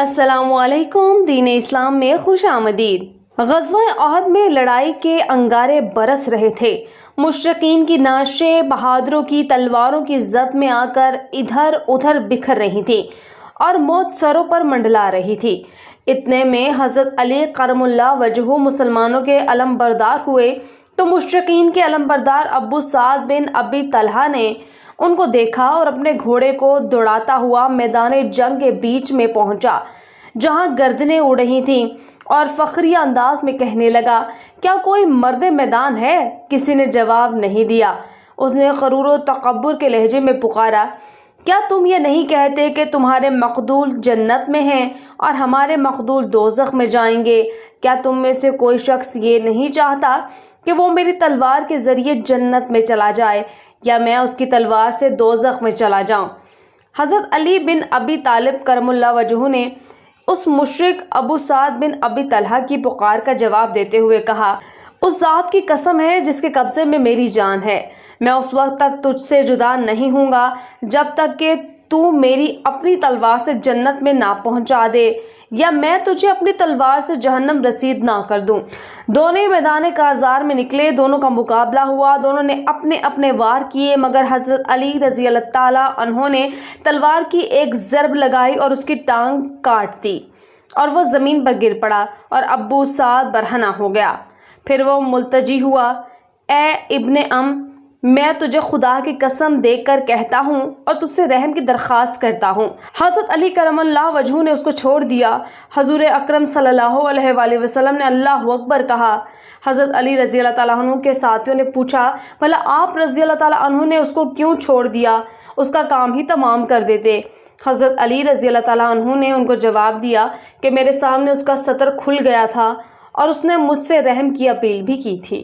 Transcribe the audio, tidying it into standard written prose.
अस्सलामु अलैकुम। दीन इस्लाम में खुश आमदीद। ग़ज़वा अहद में लड़ाई के अंगारे बरस रहे थे। मुशरिकीन की नाशें बहादुरों की तलवारों की जद में आकर इधर उधर बिखर रही थी और मौत सरों पर मंडला रही थी। इतने में हज़रत अली करमुल्लाह वजहू मुसलमानों के अलम बरदार हुए तो मुशरिकीन के अलम बरदार अबू साद बिन अबी तलहा ने उनको देखा और अपने घोड़े को दौड़ाता हुआ मैदान जंग के बीच में पहुंचा, जहां गर्दनें उड़ रही थीं, और फखरिया अंदाज में कहने लगा, क्या कोई मर्द मैदान है? किसी ने जवाब नहीं दिया। उसने गरूर व तकब्बुर के लहजे में पुकारा, क्या तुम ये नहीं कहते कि तुम्हारे मकदूल जन्नत में हैं और हमारे मकदूल दोज़ख में जाएंगे? क्या तुम में से कोई शख्स ये नहीं चाहता कि वो मेरी तलवार के ज़रिए जन्नत में चला जाए या मैं उसकी तलवार से दोज़ख में चला जाऊं? हज़रत अली बिन अबी तालिब करमुल्लाह वजहू ने उस मुशरिक अबू साद बिन अबी तलहा की पुकार का जवाब देते हुए कहा, उस ज़ात की कसम है जिसके कब्ज़े में मेरी जान है, मैं उस वक्त तक तुझसे जुदा नहीं हूँगा जब तक कि तू मेरी अपनी तलवार से जन्नत में ना पहुँचा दे या मैं तुझे अपनी तलवार से जहन्नम रसीद ना कर दूं। दोनों मैदान कारज़ार में निकले, दोनों का मुकाबला हुआ, दोनों ने अपने अपने वार किए, मगर हज़रत अली रज़ी अल्लाह ताला अन्हो ने तलवार की एक ज़रब लगाई और उसकी टांग काट दी और वह ज़मीन पर गिर पड़ा और अबू साद बरहना हो गया। फिर वो मुल्तजी हुआ, ए इब्ने मैं तुझे खुदा की कसम देकर कहता हूँ और तुझसे रहम की दरख्वास्त करता हूँ। हज़रत अली करमल्लाह वजहू ने उसको छोड़ दिया। हजूर अकरम सल्लल्लाहु अलैहि वसल्लम ने अल्लाह अकबर कहा। हज़रत अली रज़ी अल्लाह ताला अन्हु के साथियों ने पूछा, भला आप रज़ी अल्लाह ताला अन्हु ने उसको क्यों छोड़ दिया? उसका काम ही तमाम कर देते। हज़रत अली रज़ी अल्लाह ताला अन्हु ने उनको जवाब दिया कि मेरे सामने उसका सतर खुल गया था और उसने मुझसे रहम की अपील भी की थी।